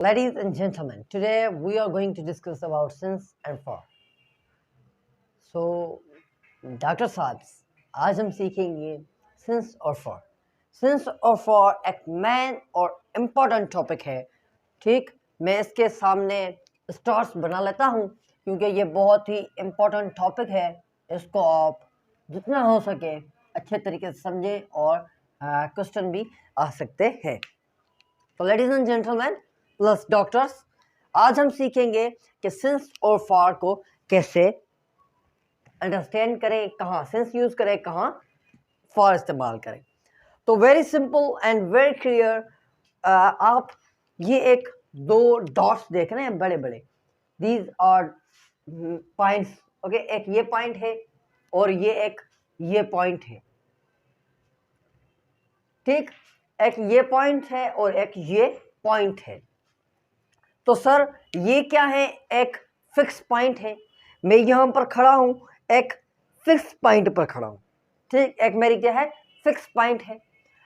Ladies and gentlemen, today we are going to discuss about since and for. So, doctor साहब आज हम सीखेंगे since और for. Since और for एक मेन और इम्पोर्टेंट टॉपिक है। ठीक, मैं इसके सामने स्टार्स बना लेता हूँ क्योंकि ये बहुत ही इम्पोर्टेंट टॉपिक है। इसको आप जितना हो सके अच्छे तरीके से समझें और क्वेश्चन भी आ सकते हैं। तो ladies and gentleman plus doctors, आज हम सीखेंगे कि सिंस और फॉर को कैसे अंडरस्टैंड करें, कहाँ सिंस यूज करें, कहाँ फॉर इस्तेमाल करें। तो very simple and very clear. आप ये एक दो डॉट्स देख रहे हैं बड़े बड़े, दीज आर पॉइंट्स। ओके, एक ये पॉइंट है और ये पॉइंट है। ठीक, एक ये पॉइंट है और एक ये पॉइंट है। तो सर ये क्या है? एक फिक्स पॉइंट है। मैं यहाँ पर खड़ा हूँ, एक फिक्स पॉइंट पर खड़ा हूँ। ठीक, एक मेरी क्या है? फिक्स पॉइंट है।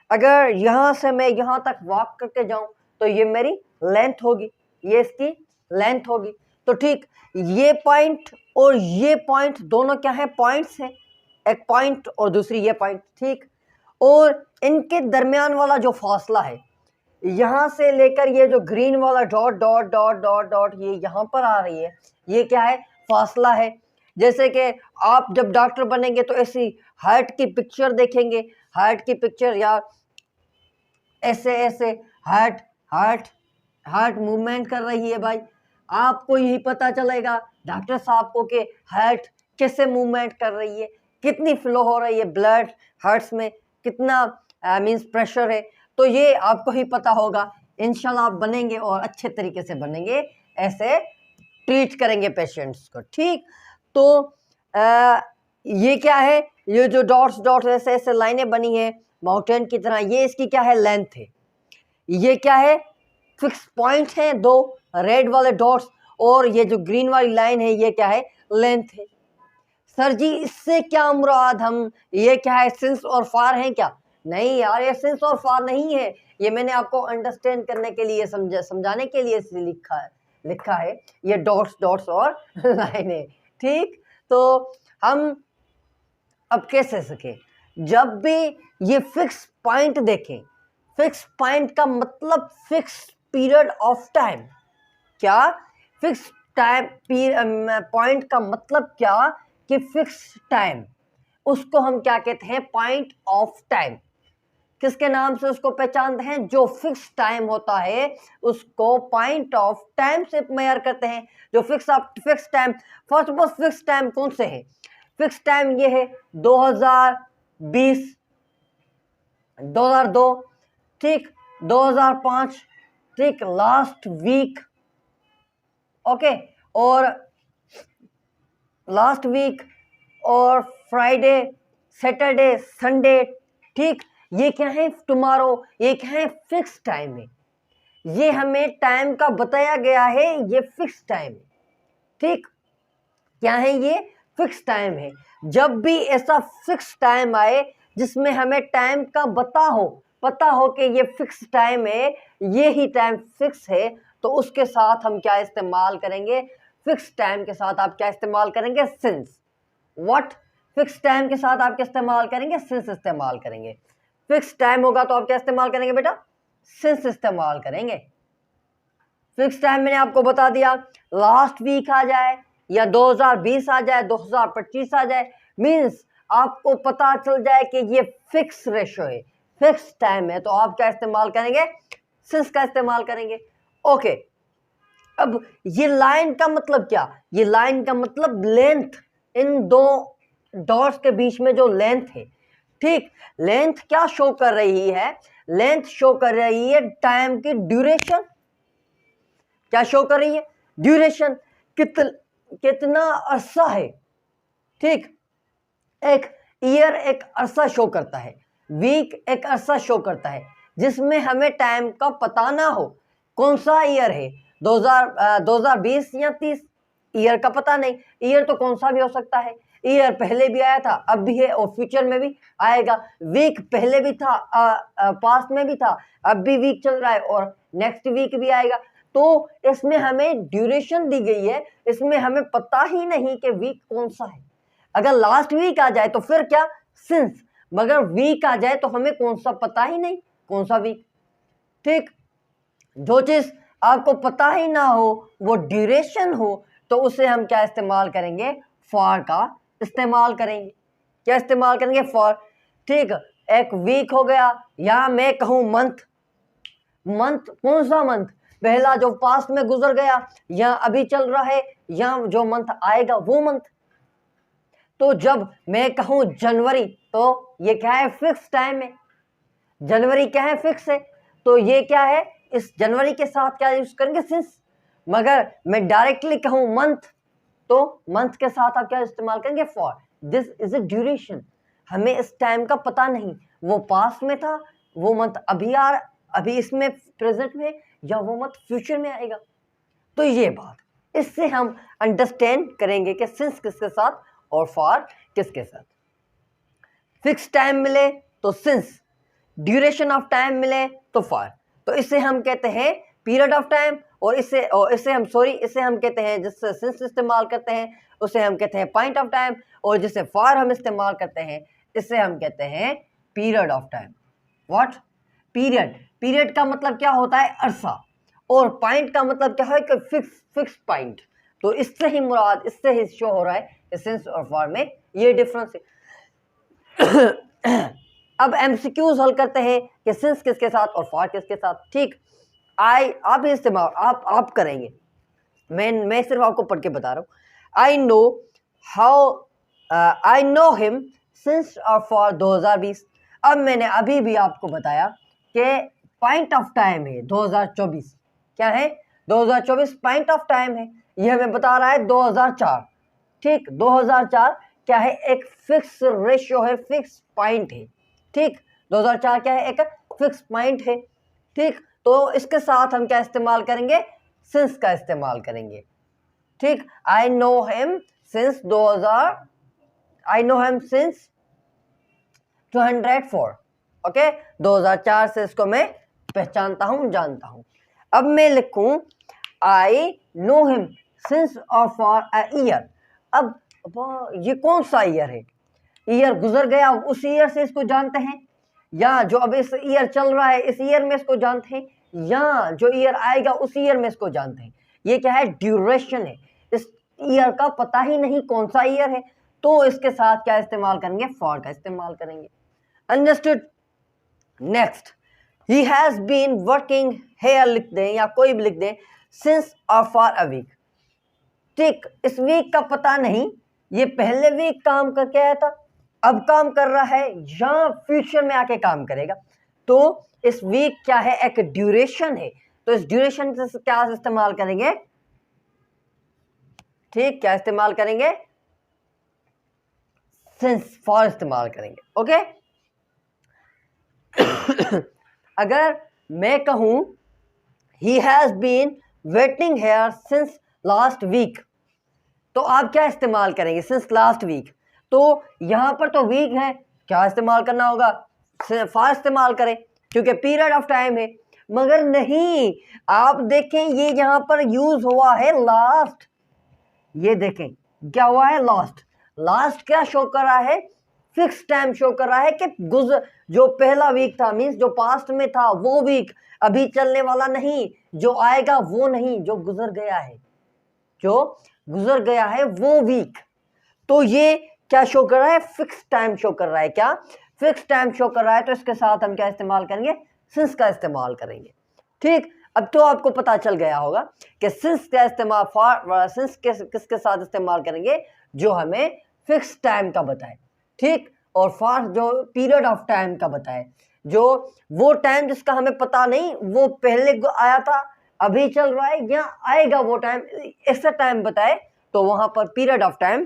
अगर यहाँ से मैं यहाँ तक वॉक करके जाऊँ तो ये मेरी लेंथ होगी, ये इसकी लेंथ होगी। तो ठीक, ये पॉइंट और ये पॉइंट दोनों क्या है? पॉइंट्स हैं। एक पॉइंट और दूसरी ये पॉइंट। ठीक, और इनके दरमियान वाला जो फासला है, यहाँ से लेकर ये जो ग्रीन वाला dot dot dot dot dot ये यहाँ पर आ रही है, ये क्या है? फासला है। जैसे कि आप जब डॉक्टर बनेंगे तो ऐसी हार्ट की पिक्चर देखेंगे, हार्ट की पिक्चर या ऐसे ऐसे हार्ट हार्ट हार्ट मूवमेंट कर रही है भाई, आपको यही पता चलेगा डॉक्टर साहब को कि हार्ट कैसे मूवमेंट कर रही है, कितनी फ्लो हो रही है ब्लड हार्ट्स में, कितना मींस प्रेशर है। तो ये आपको ही पता होगा। इंशाल्लाह आप बनेंगे और अच्छे तरीके से बनेंगे, ऐसे ट्रीट करेंगे पेशेंट्स को। ठीक, तो ये क्या है? ये जो डॉट्स डॉट्स ऐसे ऐसे लाइनें बनी है माउंटेन की तरह, ये इसकी क्या है? लेंथ है। ये क्या है? फिक्स पॉइंट है दो रेड वाले डॉट्स, और ये जो ग्रीन वाली लाइन है ये क्या है? लेंथ है। सर जी इससे क्या मुराद? हम ये क्या है? सिंस और फार है क्या? नहीं यार, ये सिंस और फार नहीं है। ये मैंने आपको अंडरस्टैंड करने के लिए समझाने के लिए लिखा है ये डॉट्स डॉट्स और लाइन है। ठीक, तो हम अब कैसे सके? जब भी ये फिक्स पॉइंट देखें, फिक्स पॉइंट का मतलब फिक्स पीरियड ऑफ टाइम। क्या? फिक्स टाइम पॉइंट का मतलब क्या? कि फिक्स टाइम, उसको हम क्या कहते हैं? Point of time. किसके नाम से उसको पहचानते हैं? जो फिक्स टाइम होता है उसको पॉइंट ऑफ टाइम से मेजर करते हैं। जो fix time, first of all fix time कौन से है? फिक्स टाइम ये है 2020, 2002, ठीक, 2005, ठीक, लास्ट वीक। ओके, और लास्ट वीक और फ्राइडे, सैटरडे, संडे। ठीक, ये क्या है? टुमारो। ये क्या है? फिक्स टाइम है। ये हमें टाइम का बताया गया है, ये फिक्स टाइम है। ठीक, क्या है? ये फिक्स टाइम है। जब भी ऐसा फिक्स टाइम आए जिसमें हमें टाइम का पता हो कि ये फिक्स टाइम है, ये ही टाइम फिक्स है, तो उसके साथ हम क्या इस्तेमाल करेंगे? फिक्स टाइम के साथ आप क्या इस्तेमाल करेंगे? सिंस। व्हाट? फिक्स टाइम के साथ आप क्या इस्तेमाल करेंगे? सिंस इस्तेमाल करेंगे। फिक्स टाइम होगा तो आप क्या इस्तेमाल करेंगे बेटा? सिंस इस्तेमाल करेंगे। फिक्स टाइम मैंने आपको बता दिया, लास्ट वीक आ जाए या 2020 आ जाए, 2025 आ जाए, मींस आपको पता चल जाए कि ये फिक्स रेशो है, फिक्स टाइम है, तो आप क्या इस्तेमाल करेंगे? सिंस का इस्तेमाल करेंगे। ओके, अब ये लाइन का मतलब क्या? ये लाइन का मतलब लेंथ, इन दो डॉट्स के बीच में जो लेंथ है। ठीक, लेंथ क्या शो कर रही है? लेंथ शो कर रही है टाइम की ड्यूरेशन। क्या शो कर रही है? ड्यूरेशन, कितना अरसा है। ठीक, एक ईयर एक अरसा शो करता है, वीक एक अरसा शो करता है, जिसमें हमें टाइम का पता ना हो कौन सा ईयर है, 2020 या 30। ईयर का पता नहीं। ईयर तो कौन सा भी हो सकता है। ईयर पहले भी आया था, अब भी है और फ्यूचर में भी आएगा। वीक पहले भी था, पास्ट में भी था, अब भी वीक चल रहा है और नेक्स्ट वीक भी आएगा। तो इसमें हमें ड्यूरेशन दी गई है, इसमें हमें पता ही नहीं कि वीक कौन सा है। अगर लास्ट वीक आ जाए तो फिर क्या, सिंस, मगर वीक आ जाए तो हमें कौन सा पता ही नहीं कौन सा वीक। ठीक, जो चीज आपको पता ही ना हो, वो ड्यूरेशन हो, तो उसे हम क्या इस्तेमाल करेंगे, फॉर का इस्तेमाल करेंगे। क्या इस्तेमाल करेंगे, फॉर। ठीक, एक वीक हो गया, या मैं कहूं मंथ। मंथ कौन सा मंथ, पहला जो पास्ट में गुजर गया, या अभी चल रहा है, या जो मंथ आएगा वो मंथ। तो जब मैं कहूं जनवरी, तो ये क्या है, फिक्स टाइम है। जनवरी क्या है, फिक्स है, तो ये क्या है, इस जनवरी के साथ क्या यूज करेंगे, सिंस। मगर मैं डायरेक्टली कहूं मंथ, तो मंथ के साथ आप क्या इस्तेमाल करेंगे, for. This is a duration, हमें इस टाइम का पता नहीं, वो पास्ट में था, वो मंथ अभी इसमें प्रेजेंट में, या वो मंथ फ्यूचर में आएगा। तो ये बात, इससे हम अंडरस्टैंड करेंगे कि सिंस किसके साथ और फॉर किसके साथ। फिक्स टाइम मिले तो सिंस, ड्यूरेशन ऑफ टाइम मिले तो फॉर। तो इसे हम कहते हैं पीरियड ऑफ टाइम, और इसे हम कहते हैं, जिससे सिंस इस्तेमाल करते हैं उसे हम कहते हैं पॉइंट ऑफ टाइम, और जिसे फॉर हम इस्तेमाल करते हैं इसे हम कहते हैं period of time. What, period. Period का मतलब क्या होता है, अरसा, और पॉइंट का मतलब क्या है कि फिक्स पॉइंट। तो इससे ही मुराद, इससे ही शो हो रहा है कि सिंस और फॉर में ये डिफरेंस है। अब एमसीक्यूज हल करते हैं कि सिंस किसके साथ और फॉर किसके साथ। ठीक, आप इस्तेमाल आप करेंगे, मैं सिर्फ आपको पढ़ के बता रहा हूँ। आई नो हिम सिंस और फॉर 2020। अब मैंने अभी भी आपको बताया कि पॉइंट ऑफ टाइम है 2024। क्या है, 2024 पॉइंट ऑफ टाइम है, ये हमें बता रहा है 2004। ठीक, 2004 क्या है, एक फिक्स रेशियो है, फिक्स पॉइंट है। ठीक, 2004 क्या है, एक फिक्स पॉइंट है। ठीक, तो इसके साथ हम क्या इस्तेमाल करेंगे, सिंस का इस्तेमाल करेंगे। ठीक, I know him since 204। Okay, 2004 से इसको मैं पहचानता हूं, जानता हूं। अब मैं लिखूं आई नो हिम सिंस और फॉर अ ईयर। अब ये कौन सा ईयर है, ईयर गुजर गया उस ईयर से इसको जानते हैं, या जो अब इस ईयर चल रहा है इस ईयर में इसको जानते हैं, या जो ईयर आएगा उस ईयर में इसको जानते हैं। ये क्या है, ड्यूरेशन है, इस ईयर का पता ही नहीं कौन सा ईयर है, तो इसके साथ क्या इस्तेमाल करेंगे, फॉर का इस्तेमाल करेंगे। Understood. Next, he has been working here लिख दें या कोई भी लिख दें, सिंस और फॉर अ वीक। ठीक, इस वीक का पता नहीं, ये पहले वीक काम करके आया था, अब काम कर रहा है, या फ्यूचर में आके काम करेगा। तो इस वीक क्या है, एक ड्यूरेशन है, तो इस ड्यूरेशन से क्या इस्तेमाल करेंगे, ठीक, क्या इस्तेमाल करेंगे, सिंस, फॉर इस्तेमाल करेंगे। ओके। अगर मैं कहूं he has been waiting here since last week, तो आप क्या इस्तेमाल करेंगे, सिंस लास्ट वीक। तो यहां पर तो वीक है, क्या इस्तेमाल करना होगा, फॉर इस्तेमाल करें, क्योंकि पीरियड ऑफ टाइम है। मगर नहीं, आप देखें ये यहां पर यूज हुआ है लास्ट। ये देखें क्या हुआ है, लास्ट क्या शो कर रहा है, फिक्स टाइम शो कर रहा है कि जो पहला वीक था, मींस जो पास्ट में था वो वीक, अभी चलने वाला नहीं, जो आएगा वो नहीं, जो गुजर गया है वो वीक। तो ये क्या शो कर रहा है, फिक्स टाइम शो कर रहा है। क्या फिक्स टाइम शो कर रहा है, तो इसके साथ हम क्या इस्तेमाल करेंगे, सिंस का इस्तेमाल करेंगे। ठीक, अब तो आपको पता चल गया होगा कि सिंस का इस्तेमाल, फॉर सिंस किसके साथ इस्तेमाल करेंगे, जो हमें फिक्स टाइम का बताए। ठीक, और फॉर जो पीरियड ऑफ टाइम का बताए, जो वो टाइम जिसका हमें पता नहीं, वो पहले आया था, अभी चल रहा है, या आएगा वो टाइम, ऐसा टाइम बताए, तो वहां पर period of time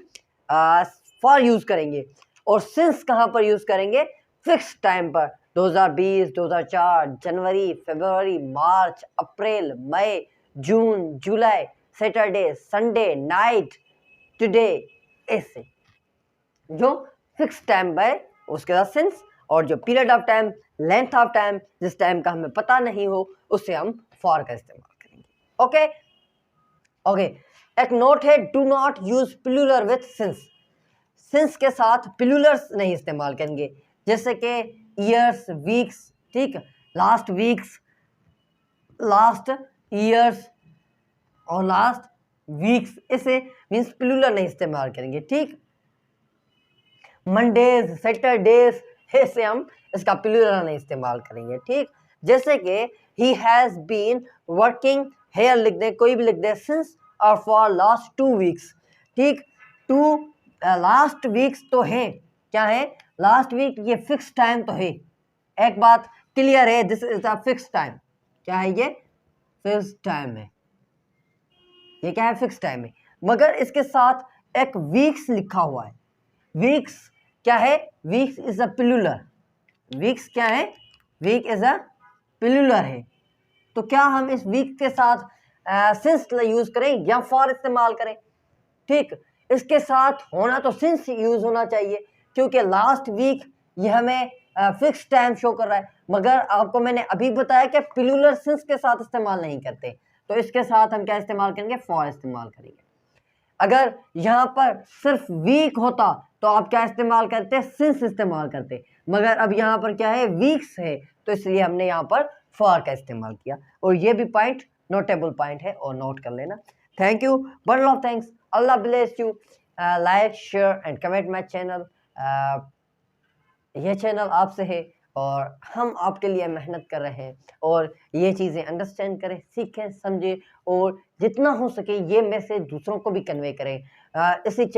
for use करेंगे। और सिंस कहां पर यूज करेंगे, फिक्स टाइम पर। 2020, 2004, जनवरी, फरवरी, मार्च, अप्रैल, मई, जून, जुलाई, सैटरडे, संडे, नाइट, टुडे, ऐसे जो फिक्स टाइम है उसके साथ सिंस, और जो period of time, length of time, जिस टाइम का हमें पता नहीं हो, उससे हम फॉर का इस्तेमाल करेंगे। Okay okay. एक नोट है, do not use plural with since के साथ प्लूरल्स नहीं इस्तेमाल करेंगे, जैसे कि ईयर्स, वीक्स, ठीक, लास्ट वीक्स, लास्ट ईयर्स और लास्ट वीक्स, इसे मीन्स प्लूरल नहीं इस्तेमाल करेंगे, ठीक। मंडेज, सैटरडेज, ऐसे हम इसका प्लूरल नहीं इस्तेमाल करेंगे, ठीक। जैसे कि he has been working, here लिख दे, कोई भी लिख दे, सिंस और फॉर लास्ट 2 वीक्स, ठीक। लास्ट वीक्स तो है, क्या है, लास्ट वीक, ये फिक्स टाइम तो है, एक बात क्लियर है, this is a fix time, क्या है ये, फिक्स टाइम है, ये क्या है, फिक्स टाइम है। मगर इसके साथ एक वीक्स लिखा हुआ है, वीक्स क्या है, weeks is a plural, weeks क्या है, वीक इज अ प्लूरल है। तो क्या हम इस वीक के साथ सिंस यूज करें या फॉर इस्तेमाल करें, ठीक। इसके साथ होना तो सिंस यूज होना चाहिए, क्योंकि लास्ट वीक ये हमें फिक्स टाइम शो कर रहा है, मगर आपको मैंने अभी बताया कि प्लूरल सिंस के साथ इस्तेमाल नहीं करते, तो इसके साथ हम क्या इस्तेमाल करेंगे, फॉर इस्तेमाल करेंगे। अगर यहाँ पर सिर्फ वीक होता तो आप क्या इस्तेमाल करते, सिंस इस्तेमाल करते, मगर अब यहाँ पर क्या है, वीक्स है, तो इसलिए हमने यहाँ पर फॉर का इस्तेमाल किया। और ये भी पॉइंट नोटेबल पॉइंट है और नोट कर लेना। Thank you, but lot thanks, Allah bless you, like share and comment my channel. यह चैनल आपसे है और हम आपके लिए मेहनत कर रहे हैं, और ये चीज़ें अंडरस्टैंड करें, सीखें, समझें, और जितना हो सके ये मैसेज दूसरों को भी कन्वे करें। इसी चैनल